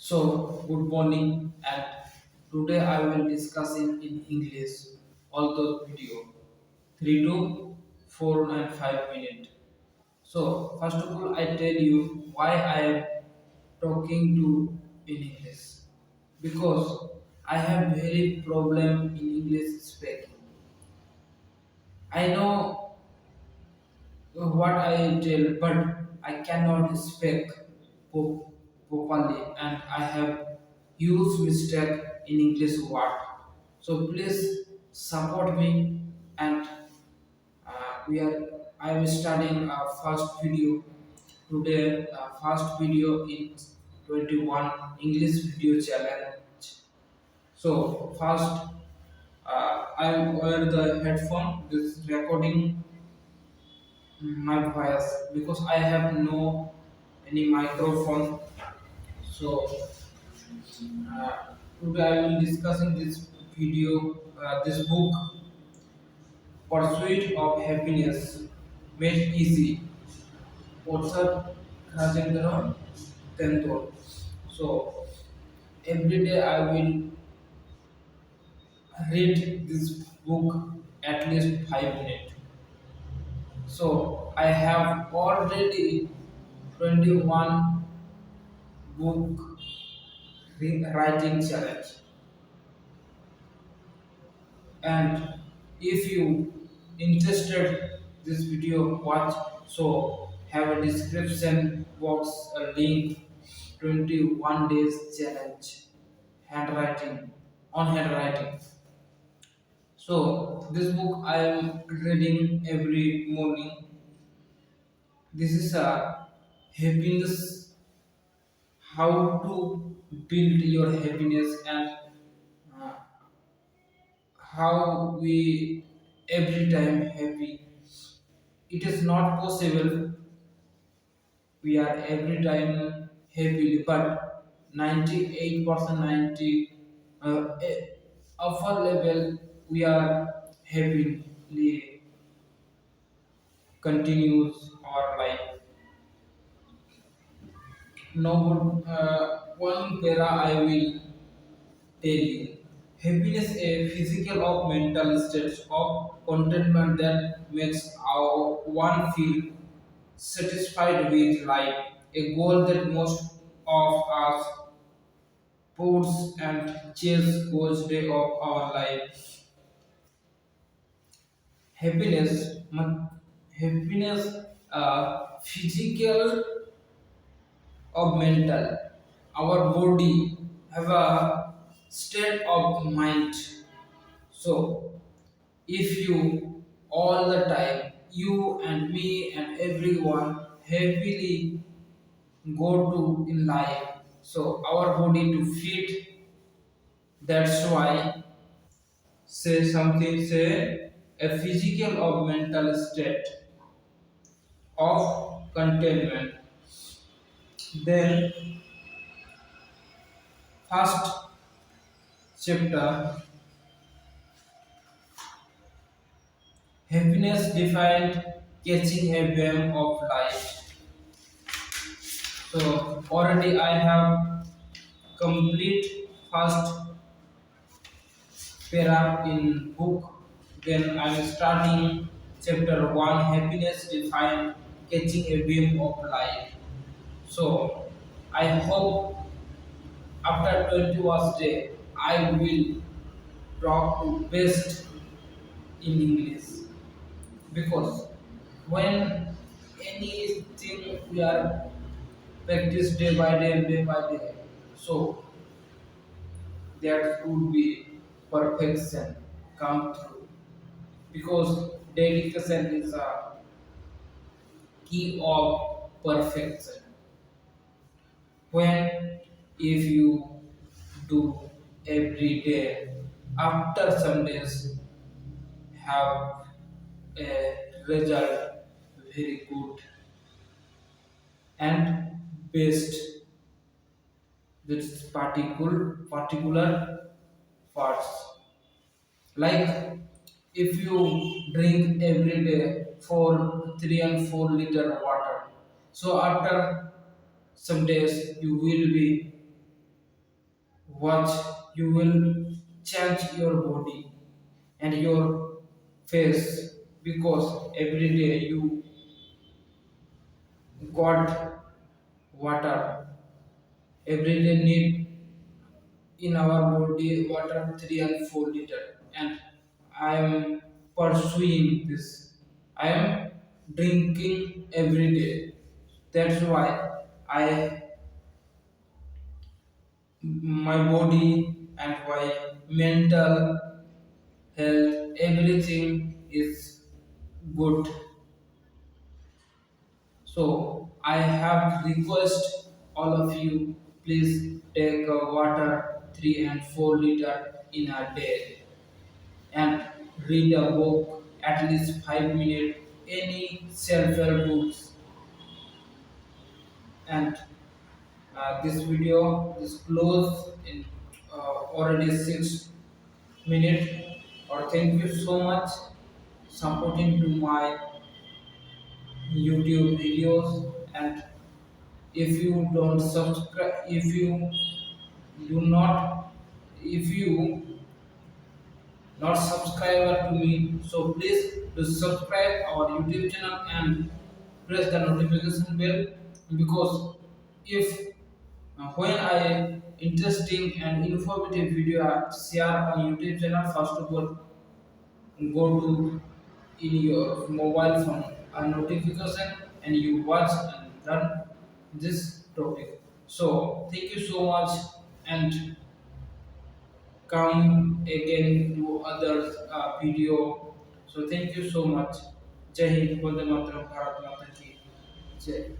Good morning, and today I will discuss in English all those video 3 to 4 and 5 minutes. So, first of all, I tell you why I am talking to in English because I have very problem in English speaking. I know what I tell, but I cannot speak properly, and I have huge mistake in English word. So please support me, and we are. I am studying first video today. First video in 21 English video challenge. So first, I wear the headphone. This recording my voice because I have no any microphone. So today I will discussing this video, this book, Pursuit of Happiness Made Easy, author Rajendra Tendol. So every day I will read this book at least 5 minutes. So I have already 21 book writing challenge, and if you interested this video watch, so have a description box a link 21 days challenge handwriting on handwriting. So this book I am reading every morning. This is a happiness, how to build your happiness, and uh, how we every time happy. It is not possible we are every time happy, but 98% 90 upper level we are happily continues our life. Now, one para I will tell you. Happiness is a physical or mental state of contentment that makes our one feel satisfied with life, a goal that most of us puts and chase goals day of our life. Happiness, happiness, physical or mental. Our body have a state of mind. So if you all the time, you and me and everyone happily go to in life, so our body to fit. That's why say something, say a physical or mental state of contentment. Then first chapter, happiness defined, catching a whim of life. So already I have complete first para in book. Then I'm starting chapter 1, happiness defined, catching a whim of life. So I hope after 20 was day I will talk to best in English, because when anything we are practice day by day, so that would be perfection come through, because dedication is a key of perfection. When if you do every day, after some days have a result very good and best, this particular parts. Like if you drink every day for 3 and 4 liter water, so after some days you will be watch, you will change your body and your face, because every day you got water. Every day need in our body water 3 and 4 liter, and I am pursuing this. I am drinking every day. That's why I my body and my mental health, everything is good. So I have request all of you, please take water 3 and 4 liter in a day, and read a book at least 5 minutes, any self-help books. And this video is closed in already 6 minutes. Or thank you so much supporting to my YouTube videos. And if you don't subscribe, if you do not, if you not subscriber to me, so please do subscribe our YouTube channel and press the notification bell, because if when I interesting and informative video I share on YouTube channel, first of all go to in your mobile phone a notification and you watch and learn this topic. So thank you so much, and come again to other video. So thank you so much. Jai Hind, Vande Mataram, Bharat Mata ki Jai.